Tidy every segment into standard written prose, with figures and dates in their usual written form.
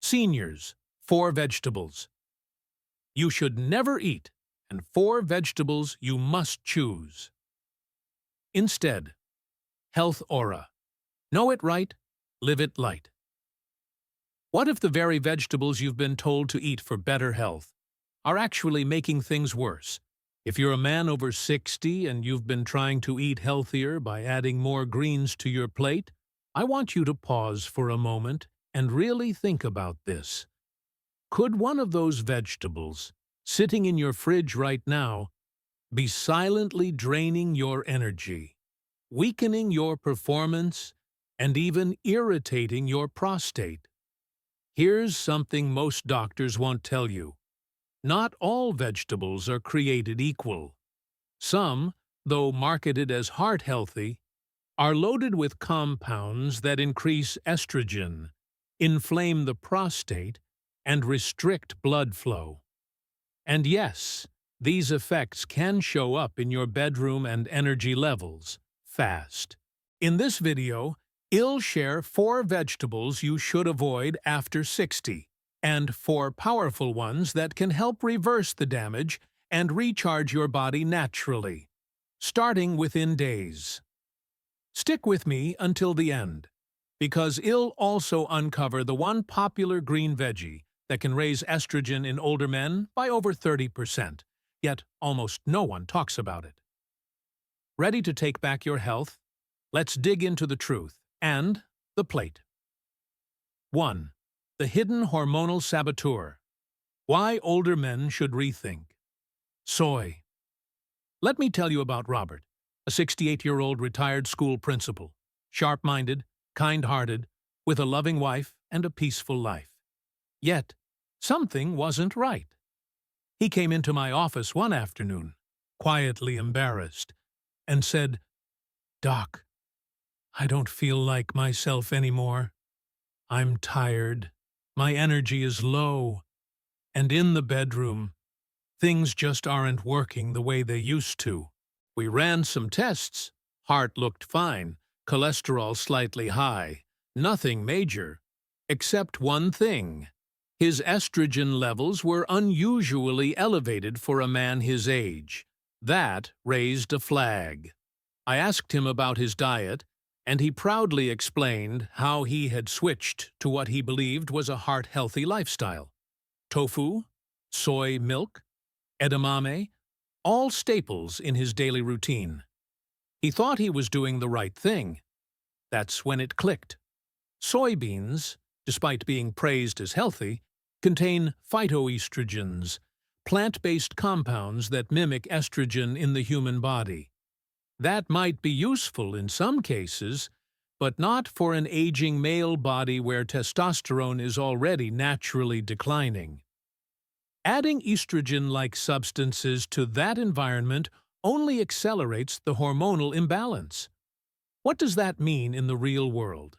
Seniors, 4 vegetables you should never eat, and 4 vegetables you must choose. Instead, Health Aura. Know it right, live it light. What if the very vegetables you've been told to eat for better health are actually making things worse? If you're a man over 60 and you've been trying to eat healthier by adding more greens to your plate, I want you to pause for a moment and really think about this. Could one of those vegetables, sitting in your fridge right now, be silently draining your energy, weakening your performance, and even irritating your prostate? Here's something most doctors won't tell you. Not all vegetables are created equal. Some, though marketed as heart-healthy, are loaded with compounds that increase estrogen, inflame the prostate, and restrict blood flow. And yes, these effects can show up in your bedroom and energy levels fast. In this video, I'll share 4 vegetables you should avoid after 60, and 4 powerful ones that can help reverse the damage and recharge your body naturally, starting within days. Stick with me until the end, because I'll also uncover the one popular green veggie that can raise estrogen in older men by over 30%, yet almost no one talks about it. Ready to take back your health? Let's dig into the truth and the plate. 1. The hidden hormonal saboteur. Why older men should rethink. Soy. Let me tell you about Robert, a 68-year-old retired school principal, sharp-minded, kind-hearted, with a loving wife and a peaceful life. Yet, something wasn't right. He came into my office one afternoon, quietly embarrassed, and said, "Doc, I don't feel like myself anymore. I'm tired. My energy is low. And in the bedroom, things just aren't working the way they used to." We ran some tests. Heart looked fine, cholesterol slightly high, nothing major, except one thing. His estrogen levels were unusually elevated for a man his age. That raised a flag. I asked him about his diet, and he proudly explained how he had switched to what he believed was a heart-healthy lifestyle. Tofu, soy milk, edamame, all staples in his daily routine. He thought he was doing the right thing. That's when it clicked. Soybeans, despite being praised as healthy, contain phytoestrogens, plant-based compounds that mimic estrogen in the human body. That might be useful in some cases, but not for an aging male body where testosterone is already naturally declining. Adding estrogen-like substances to that environment only accelerates the hormonal imbalance. What does that mean in the real world?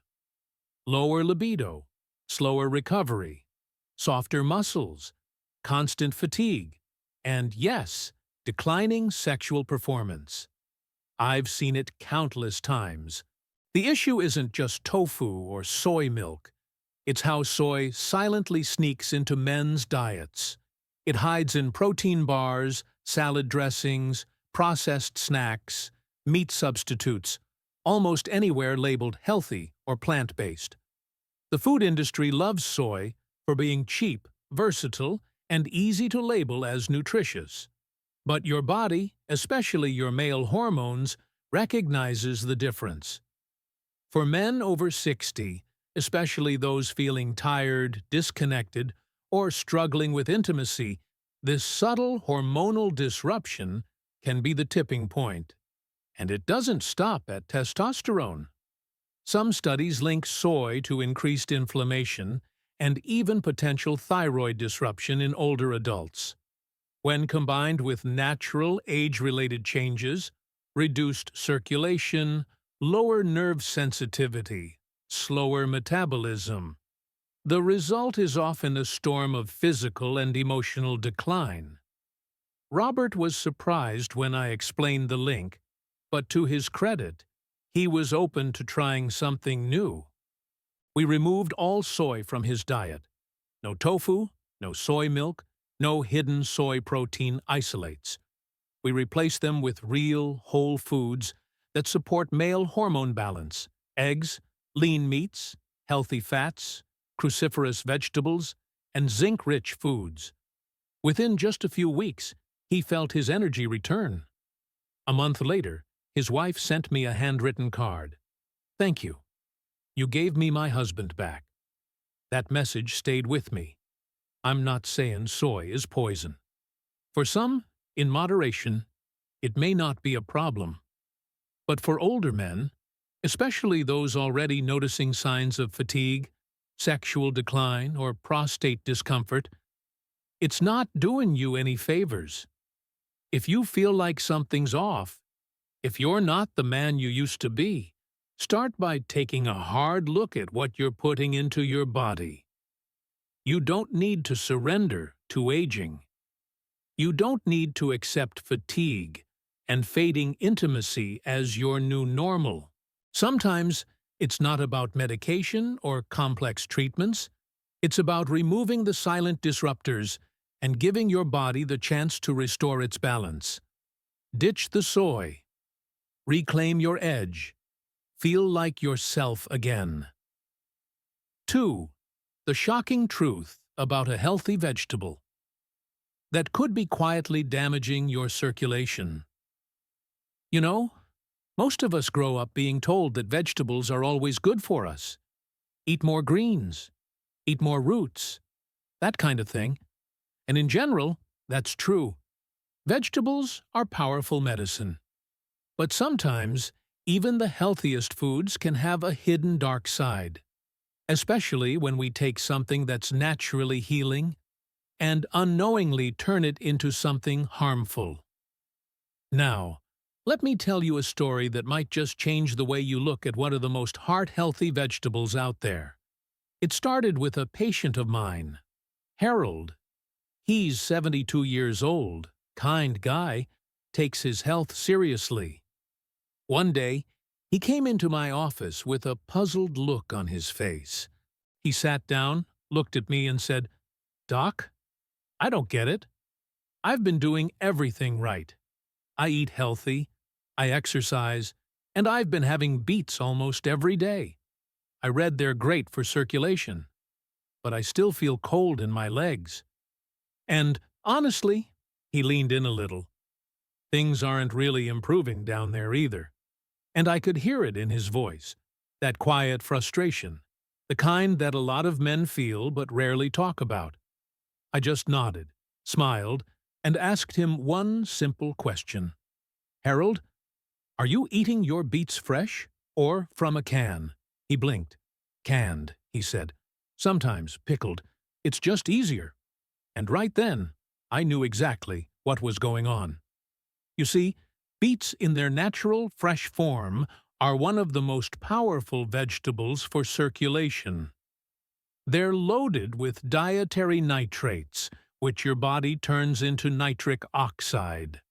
Lower libido, slower recovery, softer muscles, constant fatigue, and yes, declining sexual performance. I've seen it countless times. The issue isn't just tofu or soy milk. It's how soy silently sneaks into men's diets. It hides in protein bars, salad dressings, processed snacks, meat substitutes, almost anywhere labeled healthy or plant-based. The food industry loves soy for being cheap, versatile, and easy to label as nutritious. But your body, especially your male hormones, recognizes the difference. For men over 60, especially those feeling tired, disconnected, or struggling with intimacy, this subtle hormonal disruption can be the tipping point. And it doesn't stop at testosterone. Some studies link soy to increased inflammation and even potential thyroid disruption in older adults. When combined with natural age-related changes, reduced circulation, lower nerve sensitivity, slower metabolism, the result is often a storm of physical and emotional decline. Robert was surprised when I explained the link, but to his credit, he was open to trying something new. We removed all soy from his diet, No tofu, no soy milk, no hidden soy protein isolates. We replace them with real, whole foods that support male hormone balance: eggs, lean meats, healthy fats, cruciferous vegetables, and zinc-rich foods. Within just a few weeks, he felt his energy return. A month later, his wife sent me a handwritten card. "Thank you. You gave me my husband back." That message stayed with me. I'm not saying soy is poison. For some, in moderation, it may not be a problem. But for older men, especially those already noticing signs of fatigue, sexual decline, or prostate discomfort, it's not doing you any favors. If you feel like something's off, if you're not the man you used to be, start by taking a hard look at what you're putting into your body. You don't need to surrender to aging. You don't need to accept fatigue and fading intimacy as your new normal. Sometimes it's not about medication or complex treatments. It's about removing the silent disruptors and giving your body the chance to restore its balance. Ditch the soy. Reclaim your edge. Feel like yourself again. 2. The shocking truth about a healthy vegetable that could be quietly damaging your circulation. You know, most of us grow up being told that vegetables are always good for us. Eat more greens. Eat more roots. That kind of thing. And in general, that's true. Vegetables are powerful medicine. But sometimes, even the healthiest foods can have a hidden dark side, especially when we take something that's naturally healing and unknowingly turn it into something harmful. Now, let me tell you a story that might just change the way you look at one of the most heart-healthy vegetables out there. It started with a patient of mine, Harold. He's 72 years old, kind guy, takes his health seriously. One day, he came into my office with a puzzled look on his face. He sat down, looked at me and said, "Doc, I don't get it. I've been doing everything right. I eat healthy, I exercise, and I've been having beets almost every day. I read they're great for circulation, but I still feel cold in my legs. And, honestly," he leaned in a little, "things aren't really improving down there either." And I could hear it in his voice, that quiet frustration, the kind that a lot of men feel but rarely talk about. I just nodded, smiled, and asked him one simple question. "Harold, are you eating your beets fresh or from a can?" He blinked. "Canned," he said. "Sometimes pickled. It's just easier." And right then, I knew exactly what was going on. You see, beets in their natural, fresh form are one of the most powerful vegetables for circulation. They're loaded with dietary nitrates, which your body turns into nitric oxide,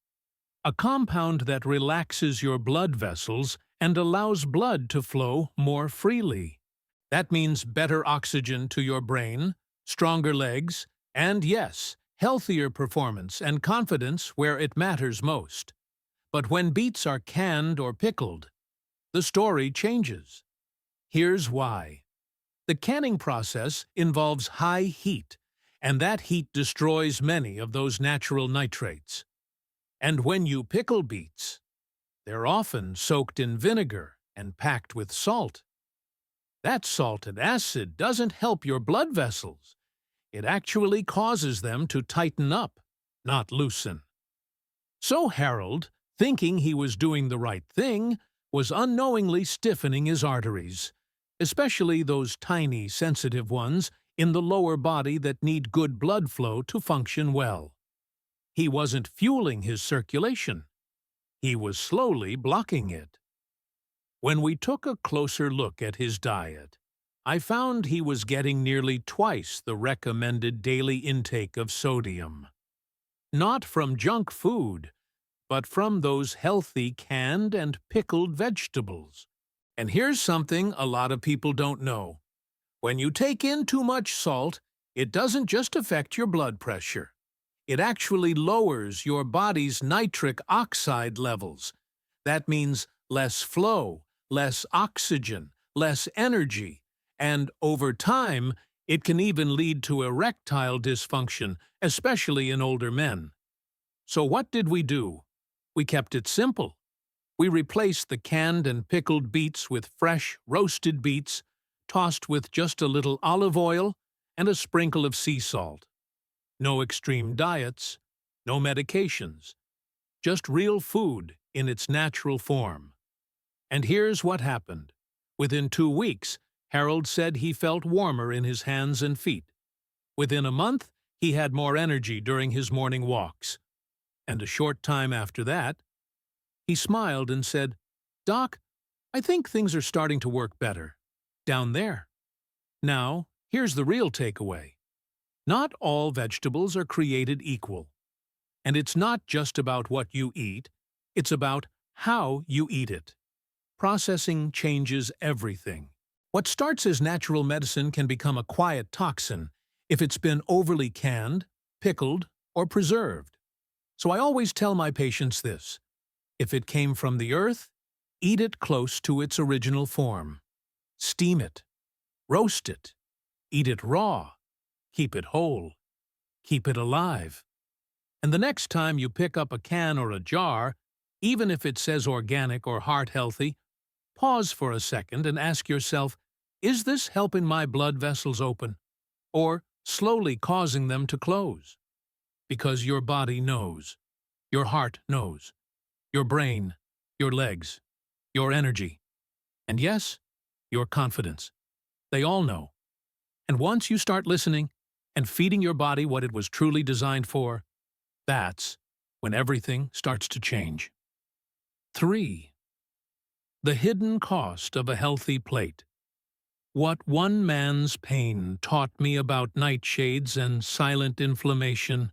a compound that relaxes your blood vessels and allows blood to flow more freely. That means better oxygen to your brain, stronger legs, and yes, healthier performance and confidence where it matters most. But when beets are canned or pickled, the story changes. Here's why. The canning process involves high heat, and that heat destroys many of those natural nitrates. And when you pickle beets, they're often soaked in vinegar and packed with salt. That salt and acid doesn't help your blood vessels. It actually causes them to tighten up, not loosen. So Harold, thinking he was doing the right thing, was unknowingly stiffening his arteries, especially those tiny, sensitive ones in the lower body that need good blood flow to function well. He wasn't fueling his circulation. He was slowly blocking it. When we took a closer look at his diet, I found he was getting nearly twice the recommended daily intake of sodium. Not from junk food, but from those healthy canned and pickled vegetables. And here's something a lot of people don't know. When you take in too much salt, It doesn't just affect your blood pressure. It actually lowers your body's nitric oxide levels. That means less flow, less oxygen, less energy, and over time, it can even lead to erectile dysfunction, especially in older men. So what did we do? We kept it simple. We replaced the canned and pickled beets with fresh, roasted beets, tossed with just a little olive oil and a sprinkle of sea salt. No extreme diets, no medications, just real food in its natural form. And here's what happened. Within 2 weeks, Harold said he felt warmer in his hands and feet. Within a month, he had more energy during his morning walks. And a short time after that, he smiled and said, "Doc, I think things are starting to work better. Down there." Now, here's the real takeaway. Not all vegetables are created equal. And it's not just about what you eat, it's about how you eat it. Processing changes everything. What starts as natural medicine can become a quiet toxin if it's been overly canned, pickled, or preserved. So I always tell my patients this: if it came from the earth, eat it close to its original form. Steam it, roast it, eat it raw, keep it whole, keep it alive. And the next time you pick up a can or a jar, even if it says organic or heart-healthy, pause for a second and ask yourself, is this helping my blood vessels open, or slowly causing them to close? Because your body knows, your heart knows, your brain, your legs, your energy, and yes, your confidence. They all know. And once you start listening and feeding your body what it was truly designed for, that's when everything starts to change. 3. The hidden cost of a healthy plate. What one man's pain taught me about nightshades and silent inflammation.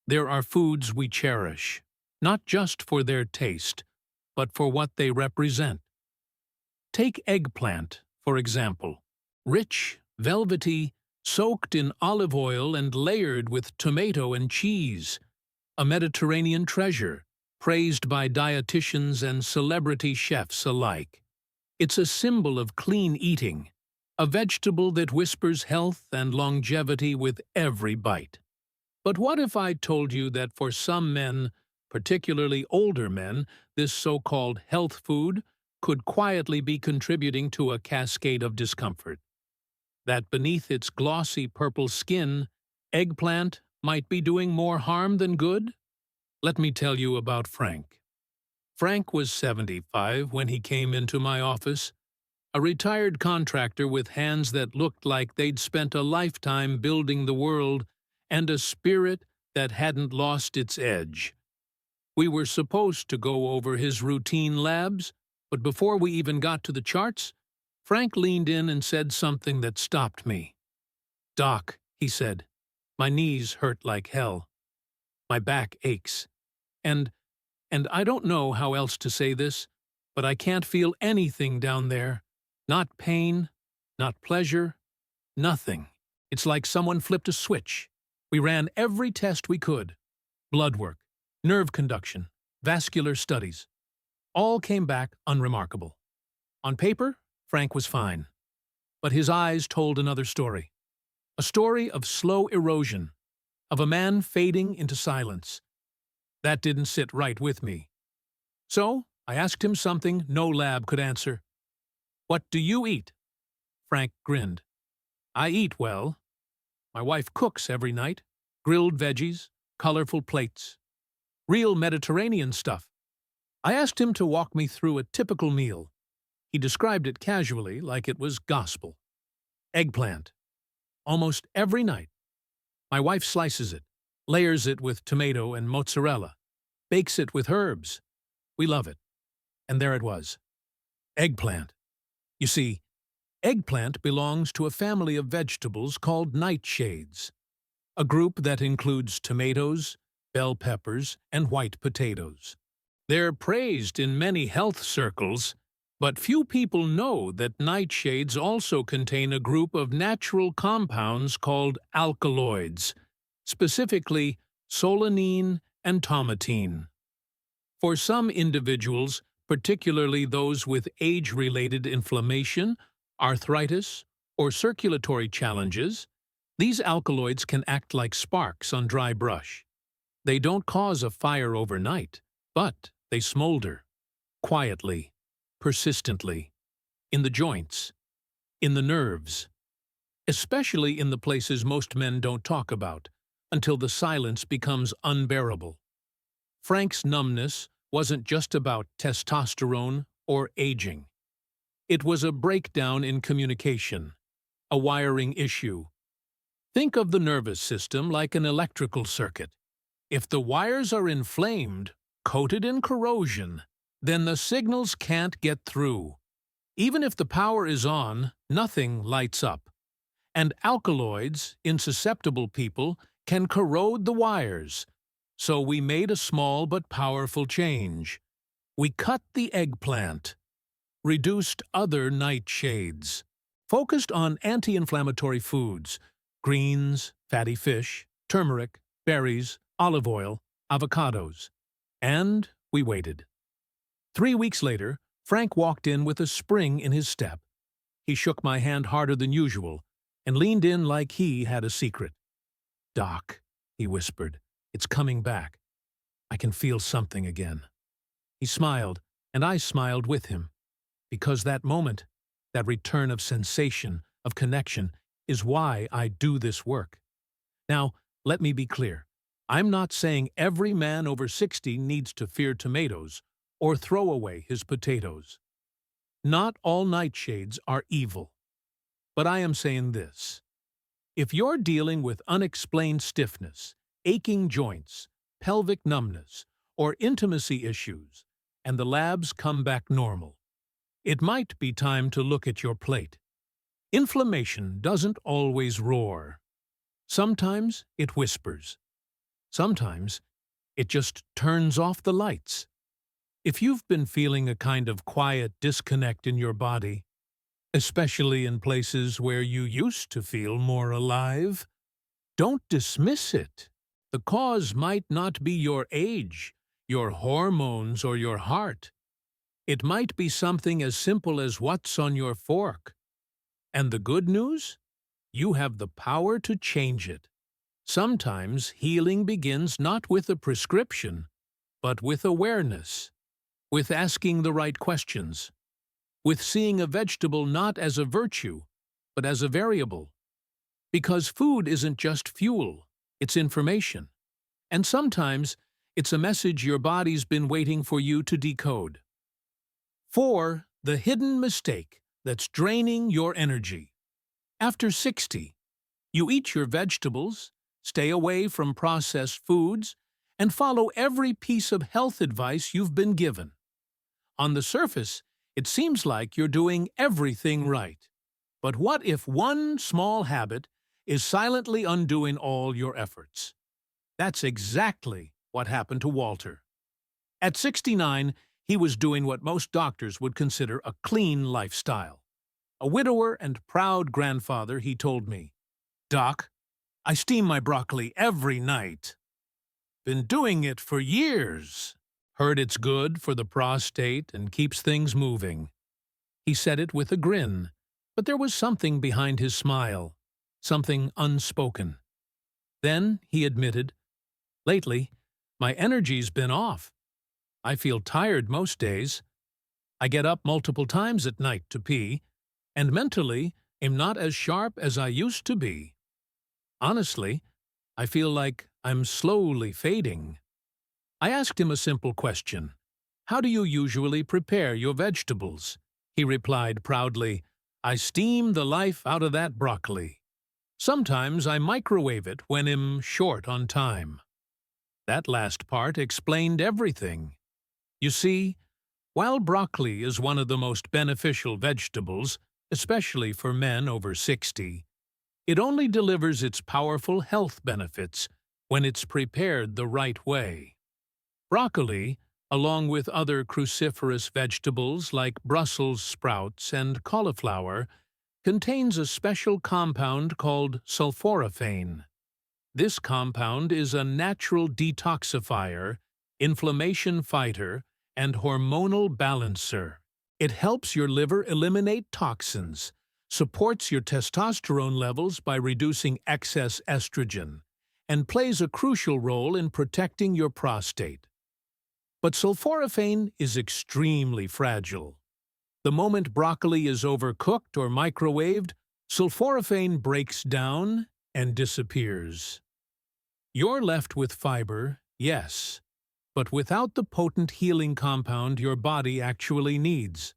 There are foods we cherish, not just for their taste, but for what they represent. Take eggplant, for example. Rich, velvety, soaked in olive oil and layered with tomato and cheese. A Mediterranean treasure, praised by dietitians and celebrity chefs alike. It's a symbol of clean eating, a vegetable that whispers health and longevity with every bite. But what if I told you that for some men, particularly older men, this so-called health food could quietly be contributing to a cascade of discomfort? That beneath its glossy purple skin, eggplant might be doing more harm than good? Let me tell you about Frank. Frank was 75 when he came into my office, a retired contractor with hands that looked like they'd spent a lifetime building the world and a spirit that hadn't lost its edge. We were supposed to go over his routine labs, but before we even got to the charts, Frank leaned in and said something that stopped me. "Doc," he said, "my knees hurt like hell. My back aches. And I don't know how else to say this, but I can't feel anything down there. Not pain, not pleasure, nothing. It's like someone flipped a switch. We ran every test we could. Blood work, nerve conduction, vascular studies. All came back unremarkable. On paper, Frank was fine. But his eyes told another story. A story of slow erosion, of a man fading into silence. That didn't sit right with me. So I asked him something no lab could answer. "What do you eat?" Frank grinned. "I eat well. My wife cooks every night. Grilled veggies, colorful plates. Real Mediterranean stuff." I asked him to walk me through a typical meal. He described it casually, like it was gospel. Eggplant. Almost every night. My wife slices it, layers it with tomato and mozzarella, bakes it with herbs. We love it. And there it was. Eggplant. You see, eggplant belongs to a family of vegetables called nightshades, a group that includes tomatoes, bell peppers, and white potatoes. They're praised in many health circles But few people know that nightshades also contain a group of natural compounds called alkaloids, specifically solanine and tomatine. For some individuals, particularly those with age-related inflammation, arthritis, or circulatory challenges, these alkaloids can act like sparks on dry brush. They don't cause a fire overnight, but they smolder, quietly, persistently, in the joints, in the nerves, especially in the places most men don't talk about, until the silence becomes unbearable. Frank's numbness wasn't just about testosterone or aging. It was a breakdown in communication, a wiring issue. Think of the nervous system like an electrical circuit. If the wires are inflamed, coated in corrosion, then the signals can't get through. Even if the power is on, nothing lights up. And alkaloids, in susceptible people, can corrode the wires. So we made a small but powerful change. We cut the eggplant, reduced other nightshades, focused on anti-inflammatory foods, greens, fatty fish, turmeric, berries, olive oil, avocados. And we waited. 3 weeks later, Frank walked in with a spring in his step. He shook my hand harder than usual and leaned in like he had a secret. "Doc," he whispered, "it's coming back. I can feel something again." He smiled, and I smiled with him, because that moment, that return of sensation, of connection, is why I do this work. Now, let me be clear. I'm not saying every man over 60 needs to fear tomatoes or throw away his potatoes. Not all nightshades are evil. But I am saying this. If you're dealing with unexplained stiffness, aching joints, pelvic numbness, or intimacy issues, and the labs come back normal, it might be time to look at your plate. Inflammation doesn't always roar. Sometimes it whispers. Sometimes it just turns off the lights. If you've been feeling a kind of quiet disconnect in your body, especially in places where you used to feel more alive, don't dismiss it. The cause might not be your age, your hormones, or your heart. It might be something as simple as what's on your fork. And the good news? You have the power to change it. Sometimes healing begins not with a prescription, but with awareness, with asking the right questions, with seeing a vegetable not as a virtue, but as a variable. Because food isn't just fuel, it's information. And sometimes it's a message your body's been waiting for you to decode. 4. The hidden mistake that's draining your energy. After 60, you eat your vegetables, stay away from processed foods, and follow every piece of health advice you've been given. On the surface, it seems like you're doing everything right. But what if one small habit is silently undoing all your efforts? That's exactly what happened to Walter. At 69, he was doing what most doctors would consider a clean lifestyle. A widower and proud grandfather, he told me, "Doc, I steam my broccoli every night. Been doing it for years. Heard it's good for the prostate and keeps things moving." He said it with a grin, but there was something behind his smile, something unspoken. Then he admitted, "Lately, my energy's been off. I feel tired most days. I get up multiple times at night to pee, and mentally am not as sharp as I used to be. Honestly, I feel like I'm slowly fading." I asked him a simple question. "How do you usually prepare your vegetables?" He replied proudly, "I steam the life out of that broccoli. Sometimes I microwave it when I'm short on time." That last part explained everything. You see, while broccoli is one of the most beneficial vegetables, especially for men over 60, it only delivers its powerful health benefits when it's prepared the right way. Broccoli, along with other cruciferous vegetables like Brussels sprouts and cauliflower, contains a special compound called sulforaphane. This compound is a natural detoxifier, inflammation fighter, and hormonal balancer. It helps your liver eliminate toxins, supports your testosterone levels by reducing excess estrogen, and plays a crucial role in protecting your prostate. But sulforaphane is extremely fragile. The moment broccoli is overcooked or microwaved, sulforaphane breaks down and disappears. You're left with fiber, yes, but without the potent healing compound your body actually needs.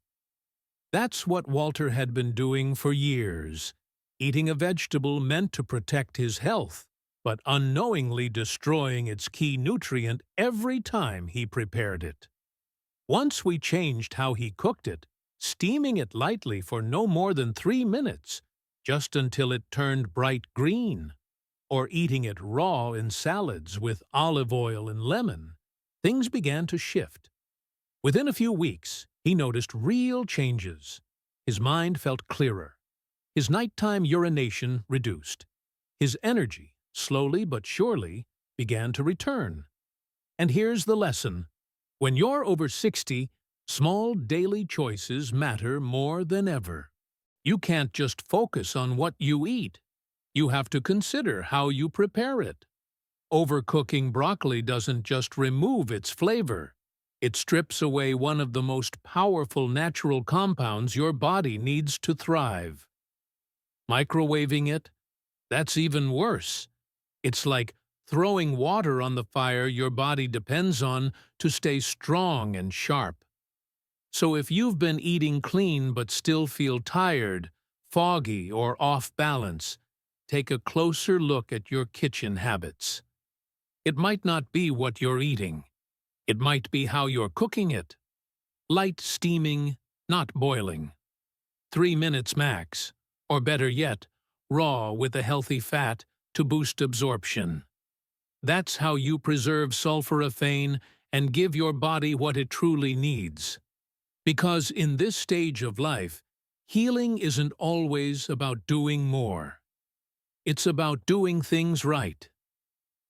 That's what Walter had been doing for years, eating a vegetable meant to protect his health, but unknowingly destroying its key nutrient every time he prepared it. Once we changed how he cooked it, steaming it lightly for no more than 3 minutes, just until it turned bright green, or eating it raw in salads with olive oil and lemon, things began to shift. Within a few weeks, he noticed real changes. His mind felt clearer. His nighttime urination reduced. His energy, slowly but surely, began to return. And here's the lesson. When you're over 60, small daily choices matter more than ever. You can't just focus on what you eat. You have to consider how you prepare it. Overcooking broccoli doesn't just remove its flavor. It strips away one of the most powerful natural compounds your body needs to thrive. Microwaving it? That's even worse. It's like throwing water on the fire your body depends on to stay strong and sharp. So if you've been eating clean but still feel tired, foggy, or off balance, take a closer look at your kitchen habits. It might not be what you're eating. It might be how you're cooking it. Light steaming, not boiling. 3 minutes max, or better yet, raw with a healthy fat to boost absorption. That's how you preserve sulforaphane and give your body what it truly needs. Because in this stage of life, healing isn't always about doing more. It's about doing things right.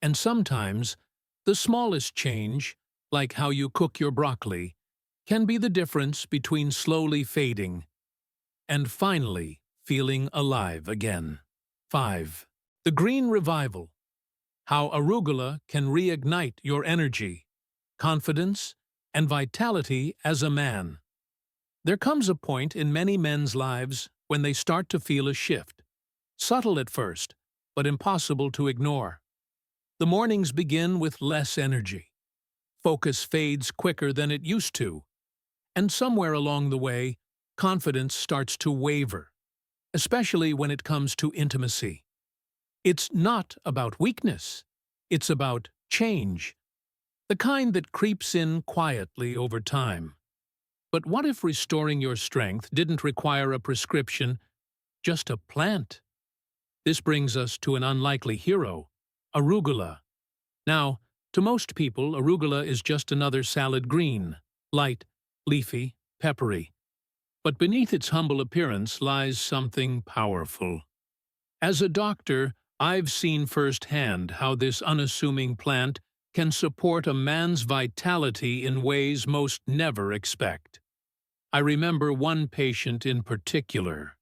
And sometimes, the smallest change, like how you cook your broccoli, can be the difference between slowly fading and finally feeling alive again. 5. The Green Revival. How arugula can reignite your energy, confidence, and vitality as a man. There comes a point in many men's lives when they start to feel a shift. Subtle at first, but impossible to ignore. The mornings begin with less energy. Focus fades quicker than it used to. And somewhere along the way, confidence starts to waver, especially when it comes to intimacy. It's not about weakness. It's about change, the kind that creeps in quietly over time. But what if restoring your strength didn't require a prescription, just a plant? This brings us to an unlikely hero, arugula. Now, to most people, arugula is just another salad green, light, leafy, peppery. But beneath its humble appearance lies something powerful. As a doctor, I've seen firsthand how this unassuming plant can support a man's vitality in ways most never expect. I remember one patient in particular,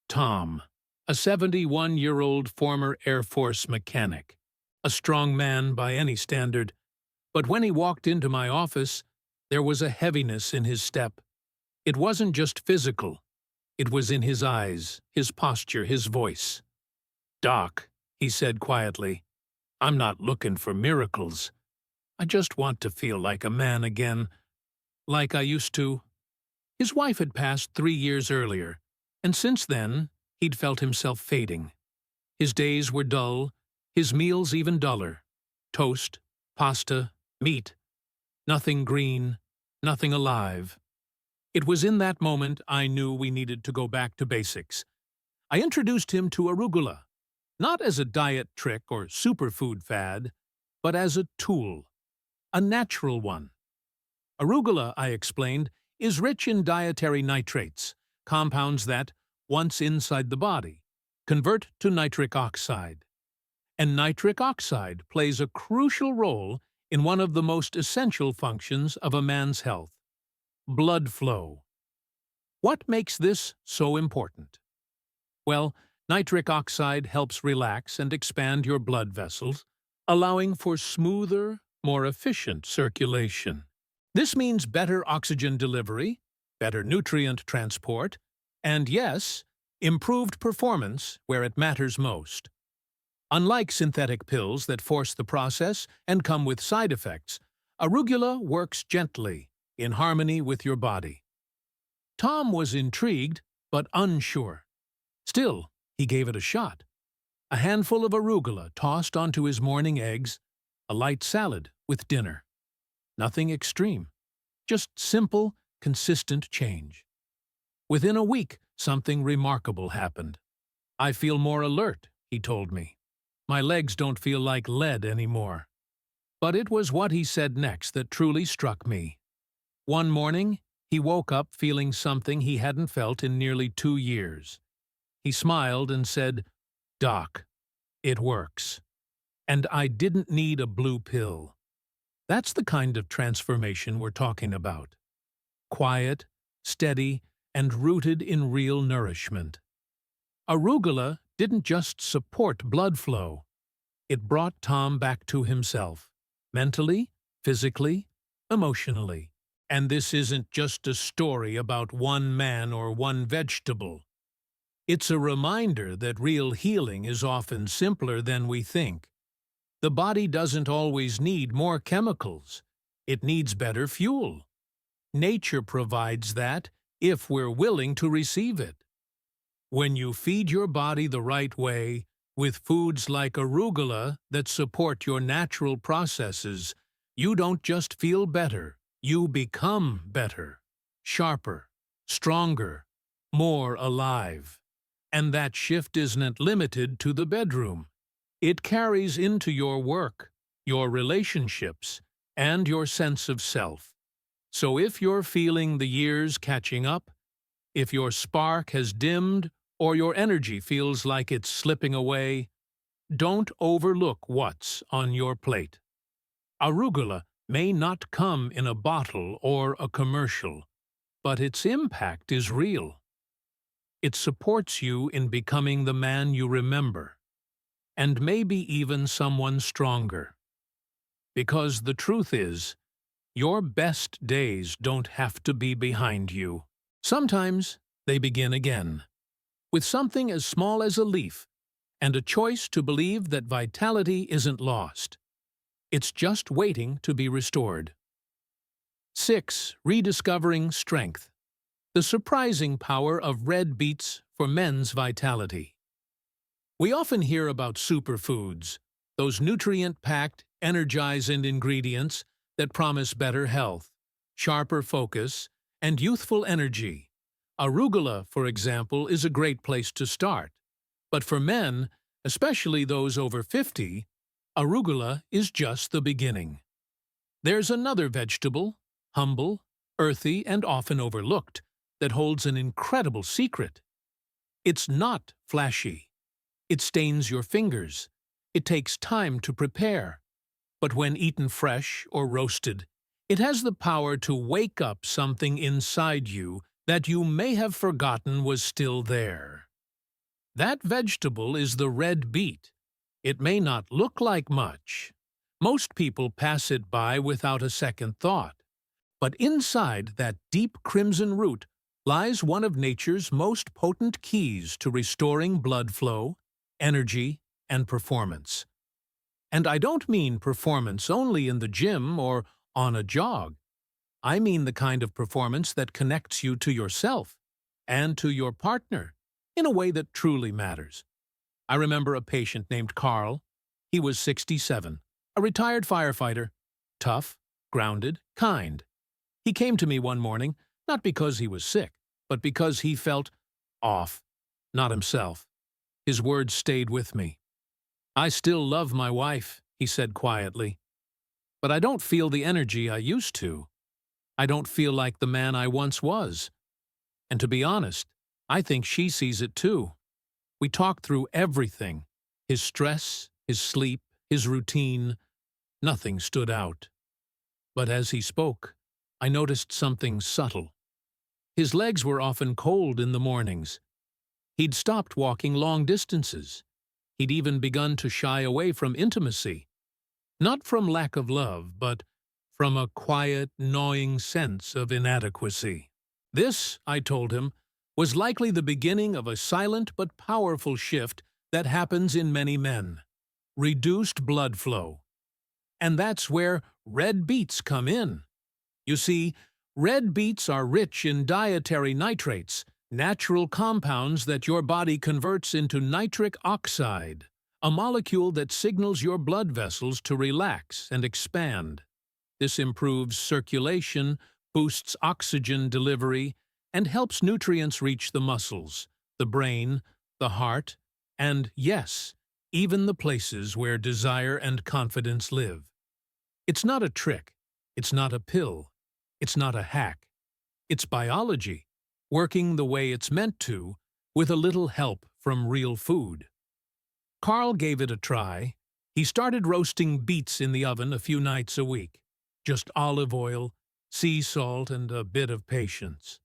Tom, a 71-year-old former Air Force mechanic, a strong man by any standard, but when he walked into my office, there was a heaviness in his step. It wasn't just physical. It was in his eyes, his posture, his voice. "Doc," he said quietly, "I'm not looking for miracles. I just want to feel like a man again, like I used to." His wife had passed 3 years earlier, and since then, he'd felt himself fading. His days were dull, his meals even duller. Toast, pasta, meat. Nothing green, nothing alive. It was in that moment I knew we needed to go back to basics. I introduced him to arugula, not as a diet trick or superfood fad, but as a tool, a natural one. Arugula, I explained, is rich in dietary nitrates, compounds that, once inside the body, convert to nitric oxide. And nitric oxide plays a crucial role in one of the most essential functions of a man's health: blood flow. What makes this so important? Well, nitric oxide helps relax and expand your blood vessels, allowing for smoother, more efficient circulation. This means better oxygen delivery, better nutrient transport, and yes, improved performance where it matters most. Unlike synthetic pills that force the process and come with side effects, arugula works gently, in harmony with your body. Tom was intrigued, but unsure. Still, he gave it a shot. A handful of arugula tossed onto his morning eggs, a light salad with dinner. Nothing extreme, just simple, consistent change. Within a week, something remarkable happened. "I feel more alert," he told me. "My legs don't feel like lead anymore." But it was what he said next that truly struck me. One morning, he woke up feeling something he hadn't felt in nearly 2 years. He smiled and said, "Doc, it works. And I didn't need a blue pill." That's the kind of transformation we're talking about. Quiet, steady, and rooted in real nourishment. Arugula didn't just support blood flow. It brought Tom back to himself, mentally, physically, emotionally. And this isn't just a story about one man or one vegetable. It's a reminder that real healing is often simpler than we think. The body doesn't always need more chemicals. It needs better fuel. Nature provides that if we're willing to receive it. When you feed your body the right way, with foods like arugula that support your natural processes, you don't just feel better, you become better, sharper, stronger, more alive. And that shift isn't limited to the bedroom. It carries into your work, your relationships, and your sense of self. So if you're feeling the years catching up, if your spark has dimmed or your energy feels like it's slipping away, don't overlook what's on your plate. Arugula may not come in a bottle or a commercial, but its impact is real. It supports you in becoming the man you remember, and maybe even someone stronger. Because the truth is, your best days don't have to be behind you. Sometimes they begin again, with something as small as a leaf, and a choice to believe that vitality isn't lost. It's just waiting to be restored. 6. Rediscovering Strength. The surprising power of red beets for men's vitality. We often hear about superfoods, those nutrient-packed, energizing ingredients that promise better health, sharper focus, and youthful energy. Arugula, for example, is a great place to start. But for men, especially those over 50, arugula is just the beginning. There's another vegetable, humble, earthy, and often overlooked, that holds an incredible secret. It's not flashy. It stains your fingers. It takes time to prepare. But when eaten fresh or roasted, it has the power to wake up something inside you that you may have forgotten was still there. That vegetable is the red beet. It may not look like much. Most people pass it by without a second thought. But inside that deep crimson root lies one of nature's most potent keys to restoring blood flow, energy, and performance. And I don't mean performance only in the gym or on a jog. I mean the kind of performance that connects you to yourself and to your partner in a way that truly matters. I remember a patient named Carl. He was 67, a retired firefighter, tough, grounded, kind. He came to me one morning, not because he was sick, but because he felt off, not himself. His words stayed with me. "I still love my wife," he said quietly, "but I don't feel the energy I used to." I don't feel like the man I once was. And to be honest, I think she sees it too. We talked through everything. His stress, his sleep, his routine. Nothing stood out. But as he spoke, I noticed something subtle. His legs were often cold in the mornings. He'd stopped walking long distances. He'd even begun to shy away from intimacy. Not from lack of love, but from a quiet, gnawing sense of inadequacy. This, I told him, was likely the beginning of a silent but powerful shift that happens in many men. Reduced blood flow. And that's where red beets come in. You see, red beets are rich in dietary nitrates, natural compounds that your body converts into nitric oxide, a molecule that signals your blood vessels to relax and expand. This improves circulation, boosts oxygen delivery, and helps nutrients reach the muscles, the brain, the heart, and, yes, even the places where desire and confidence live. It's not a trick. It's not a pill. It's not a hack. It's biology, working the way it's meant to, with a little help from real food. Carl gave it a try. He started roasting beets in the oven a few nights a week. Just olive oil, sea salt, and a bit of patience.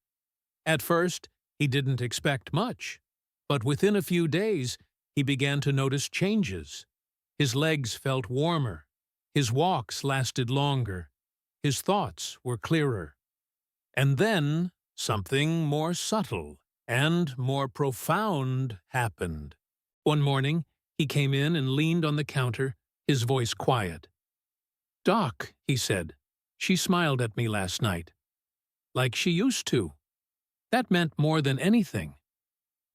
At first, he didn't expect much, but within a few days, he began to notice changes. His legs felt warmer. His walks lasted longer. His thoughts were clearer. And then something more subtle and more profound happened. One morning, he came in and leaned on the counter, his voice quiet. "Doc," he said, "she smiled at me last night. Like she used to." That meant more than anything.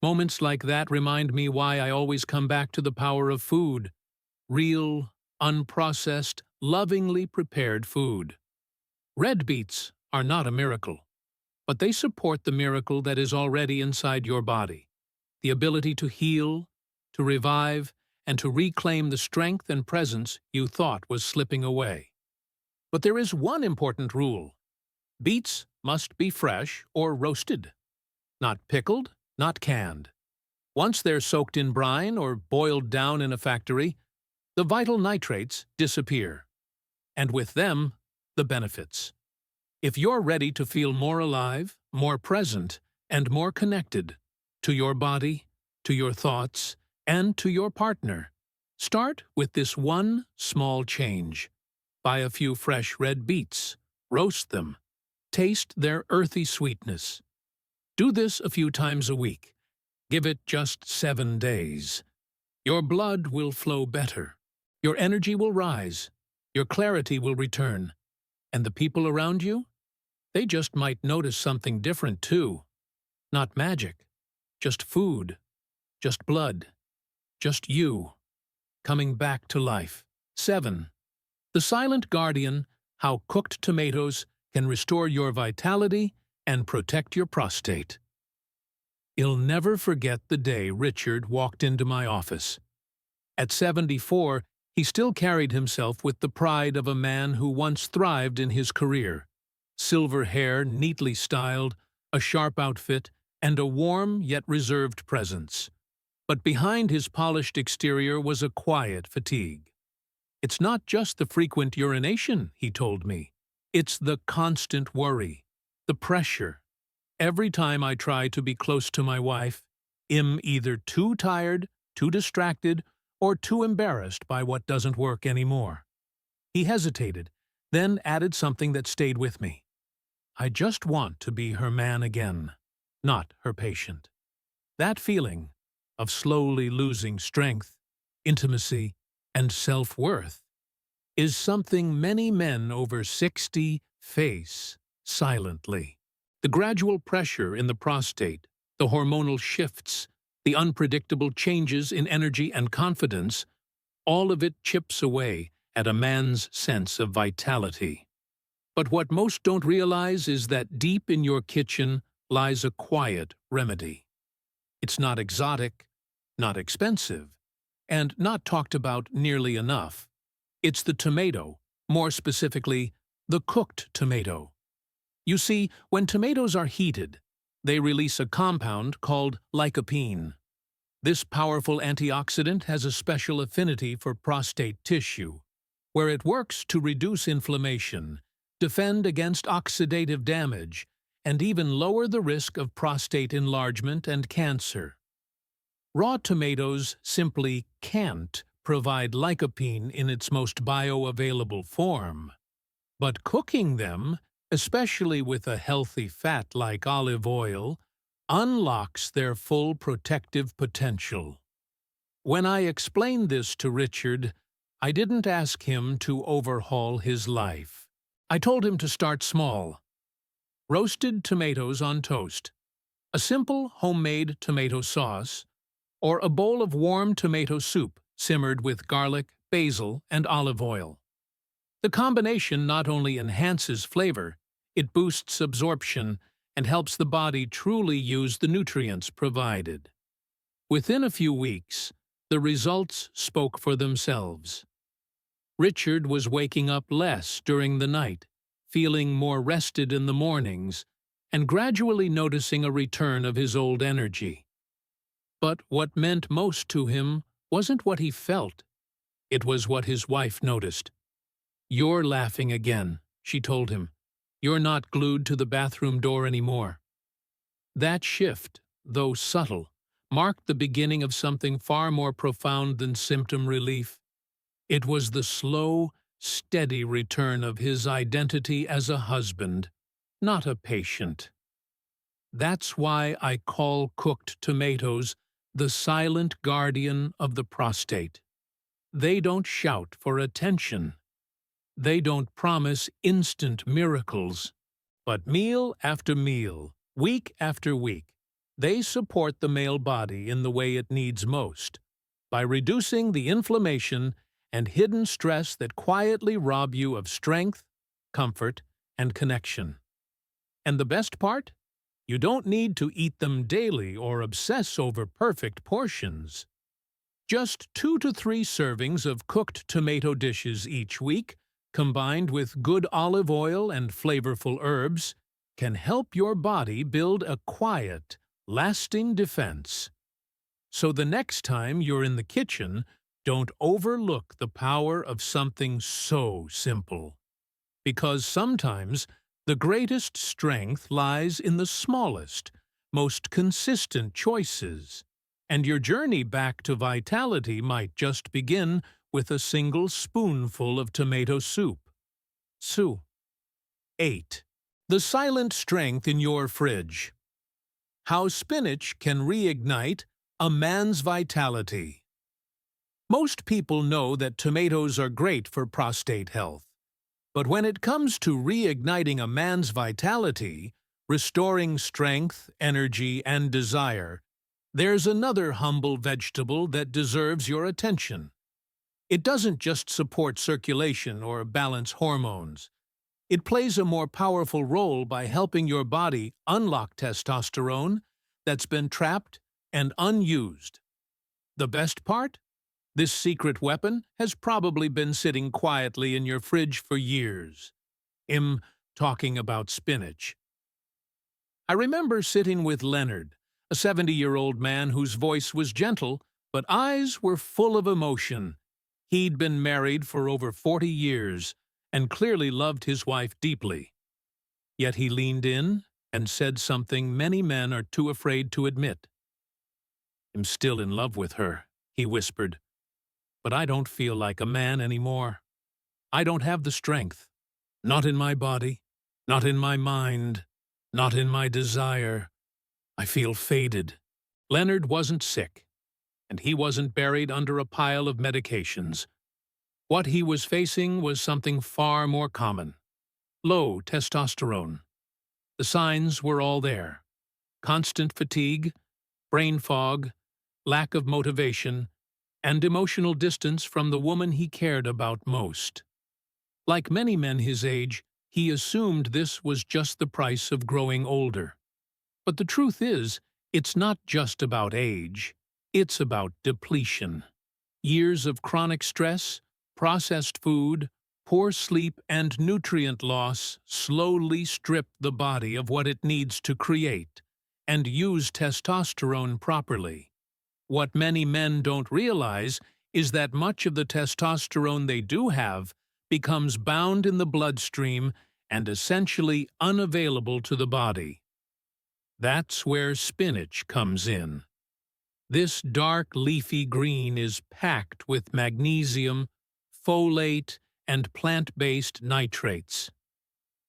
Moments like that remind me why I always come back to the power of food. Real, unprocessed, lovingly prepared food. Red beets are not a miracle, but they support the miracle that is already inside your body. The ability to heal, to revive, and to reclaim the strength and presence you thought was slipping away. But there is one important rule. Beets must be fresh or roasted. Not pickled, not canned. Once they're soaked in brine or boiled down in a factory, the vital nitrates disappear. And with them, the benefits. If you're ready to feel more alive, more present, and more connected to your body, to your thoughts, and to your partner, start with this one small change. Buy a few fresh red beets, roast them, taste their earthy sweetness. Do this a few times a week. Give it just 7 days. Your blood will flow better. Your energy will rise. Your clarity will return. And the people around you? They just might notice something different too. Not magic. Just food. Just blood. Just you. Coming back to life. 7. The Silent Guardian, How Cooked Tomatoes Can Restore Your Vitality and Protect Your Prostate. I'll never forget the day Richard walked into my office. At 74, he still carried himself with the pride of a man who once thrived in his career. Silver hair neatly styled, a sharp outfit, and a warm yet reserved presence. But behind his polished exterior was a quiet fatigue. "It's not just the frequent urination," he told me. "It's the constant worry, the pressure. Every time I try to be close to my wife, I'm either too tired, too distracted, or too embarrassed by what doesn't work anymore." He hesitated, then added something that stayed with me. "I just want to be her man again, not her patient." That feeling of slowly losing strength, intimacy, and self-worth is something many men over 60 face silently. The gradual pressure in the prostate, the hormonal shifts, the unpredictable changes in energy and confidence, all of it chips away at a man's sense of vitality. But what most don't realize is that deep in your kitchen lies a quiet remedy. It's not exotic, not expensive, and not talked about nearly enough. It's the tomato, more specifically, the cooked tomato. You see, when tomatoes are heated, they release a compound called lycopene. This powerful antioxidant has a special affinity for prostate tissue, where it works to reduce inflammation, defend against oxidative damage, and even lower the risk of prostate enlargement and cancer. Raw tomatoes simply can't provide lycopene in its most bioavailable form. But cooking them, especially with a healthy fat like olive oil, unlocks their full protective potential. When I explained this to Richard, I didn't ask him to overhaul his life. I told him to start small. Roasted tomatoes on toast, a simple homemade tomato sauce, or a bowl of warm tomato soup simmered with garlic, basil, and olive oil. The combination not only enhances flavor, it boosts absorption and helps the body truly use the nutrients provided. Within a few weeks, the results spoke for themselves. Richard was waking up less during the night, feeling more rested in the mornings, and gradually noticing a return of his old energy. But what meant most to him wasn't what he felt. It was what his wife noticed. "You're laughing again," she told him. "You're not glued to the bathroom door anymore." That shift, though subtle, marked the beginning of something far more profound than symptom relief. It was the slow, steady return of his identity as a husband, not a patient. That's why I call cooked tomatoes the silent guardian of the prostate. They don't shout for attention. They don't promise instant miracles. But meal after meal, week after week, they support the male body in the way it needs most, by reducing the inflammation and hidden stress that quietly rob you of strength, comfort, and connection. And the best part? You don't need to eat them daily or obsess over perfect portions. Just 2 to 3 servings of cooked tomato dishes each week, combined with good olive oil and flavorful herbs, can help your body build a quiet, lasting defense. So the next time you're in the kitchen, don't overlook the power of something so simple. Because sometimes the greatest strength lies in the smallest, most consistent choices, and your journey back to vitality might just begin with a single spoonful of tomato soup. 8. The silent strength in your fridge. How spinach can reignite a man's vitality. Most people know that tomatoes are great for prostate health. But when it comes to reigniting a man's vitality, restoring strength, energy, and desire, there's another humble vegetable that deserves your attention. It doesn't just support circulation or balance hormones. It plays a more powerful role by helping your body unlock testosterone that's been trapped and unused. The best part? This secret weapon has probably been sitting quietly in your fridge for years. I'm talking about spinach. I remember sitting with Leonard, a 70-year-old man whose voice was gentle, but eyes were full of emotion. He'd been married for over 40 years and clearly loved his wife deeply. Yet he leaned in and said something many men are too afraid to admit. "I'm still in love with her," he whispered. "But I don't feel like a man anymore. I don't have the strength. Not in my body, not in my mind, not in my desire. I feel faded." Leonard wasn't sick, and he wasn't buried under a pile of medications. What he was facing was something far more common: low testosterone. The signs were all there: constant fatigue, brain fog, lack of motivation, and emotional distance from the woman he cared about most. Like many men his age, he assumed this was just the price of growing older. But the truth is, it's not just about age. It's about depletion. Years of chronic stress, processed food, Poor sleep and nutrient loss slowly strip the body of what it needs to create and use testosterone properly. What many men don't realize is that much of the testosterone they do have becomes bound in the bloodstream and essentially unavailable to the body. That's where spinach comes in. This dark leafy green is packed with magnesium, folate, and plant-based nitrates,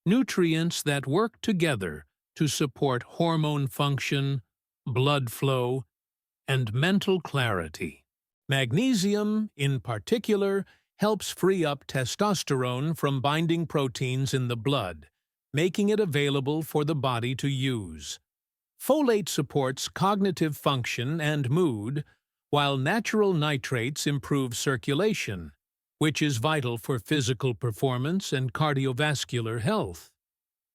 nutrients that work together to support hormone function, blood flow, and mental clarity. Magnesium, in particular, helps free up testosterone from binding proteins in the blood, making it available for the body to use. Folate supports cognitive function and mood, while natural nitrates improve circulation, which is vital for physical performance and cardiovascular health.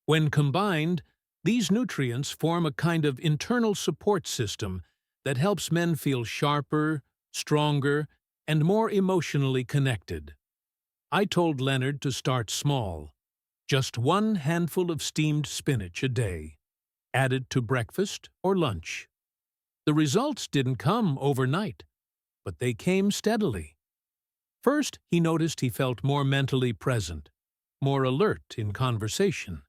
When combined, these nutrients form a kind of internal support system that helps men feel sharper, stronger, and more emotionally connected. I told Leonard to start small, just 1 handful of steamed spinach a day, added to breakfast or lunch. The results didn't come overnight, but they came steadily. First, he noticed he felt more mentally present, more alert in conversation.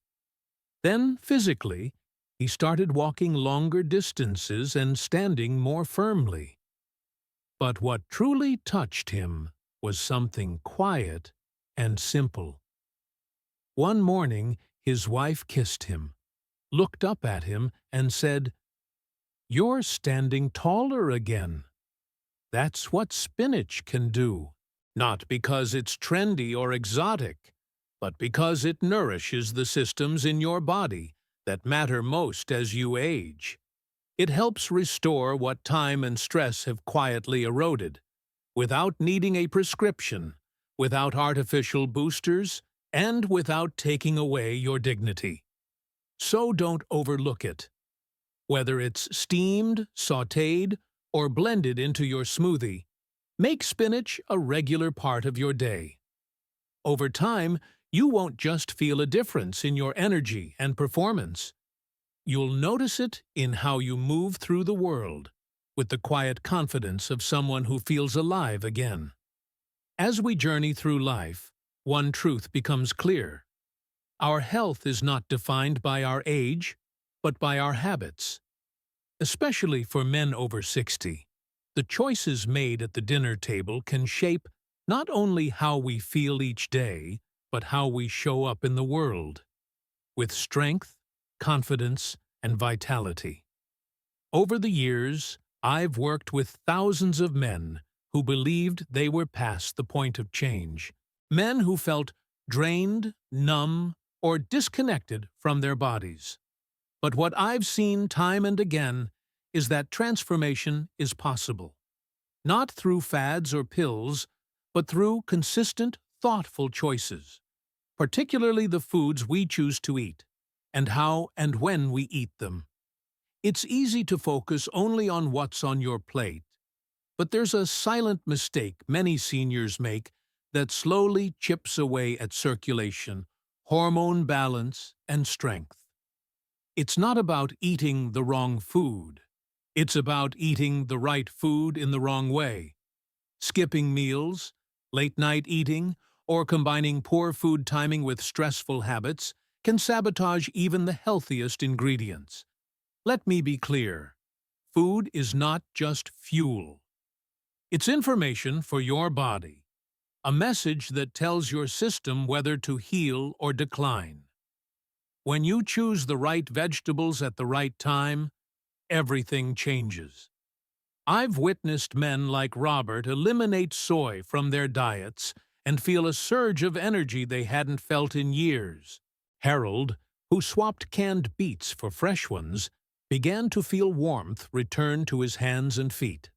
Then, physically, he started walking longer distances and standing more firmly. But what truly touched him was something quiet and simple. One morning, his wife kissed him, looked up at him, and said, "You're standing taller again." That's what spinach can do, not because it's trendy or exotic, but because it nourishes the systems in your body that matter most as you age. It helps restore what time and stress have quietly eroded, without needing a prescription, without artificial boosters, and without taking away your dignity. So don't overlook it. Whether it's steamed, sautéed, or blended into your smoothie, make spinach a regular part of your day. Over time, you won't just feel a difference in your energy and performance. You'll notice it in how you move through the world, with the quiet confidence of someone who feels alive again. As we journey through life, one truth becomes clear. Our health is not defined by our age, but by our habits. Especially for men over 60, the choices made at the dinner table can shape not only how we feel each day, but how we show up in the world, with strength, confidence, and vitality. Over the years, I've worked with thousands of men who believed they were past the point of change, men who felt drained, numb, or disconnected from their bodies. But what I've seen time and again is that transformation is possible, not through fads or pills, but through consistent, thoughtful choices, particularly the foods we choose to eat, and how and when we eat them. It's easy to focus only on what's on your plate, but there's a silent mistake many seniors make that slowly chips away at circulation, hormone balance, and strength. It's not about eating the wrong food. It's about eating the right food in the wrong way. Skipping meals, late-night eating, or combining poor food timing with stressful habits can sabotage even the healthiest ingredients. Let me be clear. Food is not just fuel. It's information for your body, a message that tells your system whether to heal or decline. When you choose the right vegetables at the right time, everything changes. I've witnessed men like Robert eliminate soy from their diets and feel a surge of energy they hadn't felt in years. Harold, who swapped canned beets for fresh ones, began to feel warmth return to his hands and feet.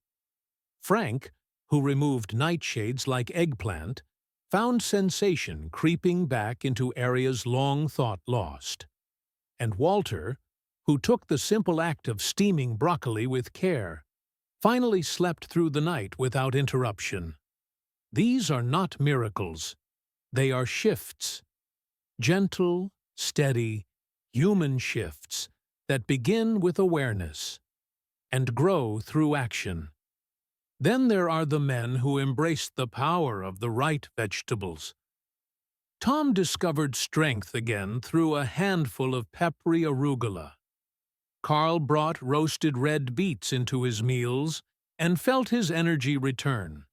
Frank, who removed nightshades like Eggplant, found sensation creeping back into areas long thought lost. And Walter, who took the simple act of steaming broccoli with care, finally slept through the night without interruption. These are not miracles. They are shifts, gentle, steady, human shifts that begin with awareness and grow through action. Then there are the men who embraced the power of the right vegetables. Tom discovered strength again through a handful of peppery arugula. Carl brought roasted red beets into his meals and felt his energy return.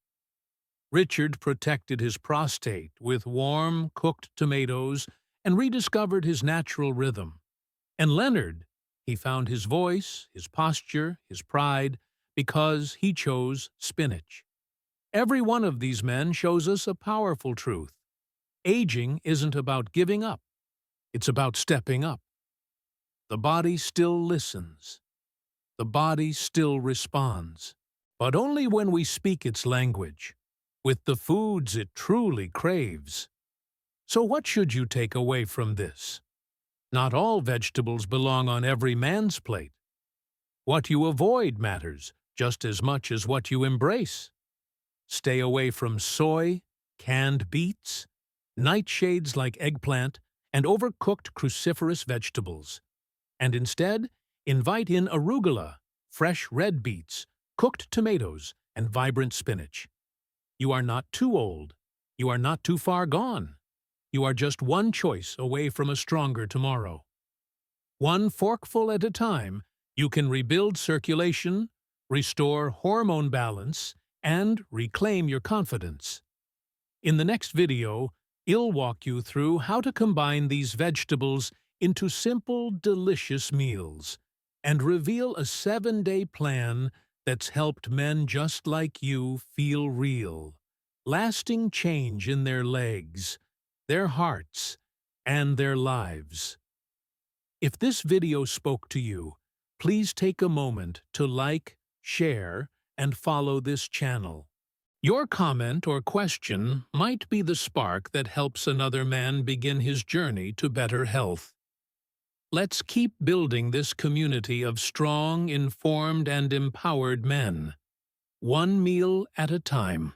Richard protected his prostate with warm, cooked tomatoes and rediscovered his natural rhythm. And Leonard, he found his voice, his posture, his pride, because he chose spinach. Every one of these men shows us a powerful truth. Aging isn't about giving up. It's about stepping up. The body still listens. The body still responds. But only when we speak its language, with the foods it truly craves. So what should you take away from this? Not all vegetables belong on every man's plate. What you avoid matters just as much as what you embrace. Stay away from soy, canned beets, nightshades like eggplant, and overcooked cruciferous vegetables. And instead, invite in arugula, fresh red beets, cooked tomatoes, and vibrant spinach. You are not too old. You are not too far gone. You are just one choice away from a stronger tomorrow. One forkful at a time, you can rebuild circulation, restore hormone balance, and reclaim your confidence. In the next video, I'll walk you through how to combine these vegetables into simple, delicious meals and reveal a 7-day plan that's helped men just like you feel real, lasting change in their legs, their hearts, and their lives. If this video spoke to you, please take a moment to like, share, and follow this channel. Your comment or question might be the spark that helps another man begin his journey to better health. Let's keep building this community of strong, informed, and empowered men, one meal at a time.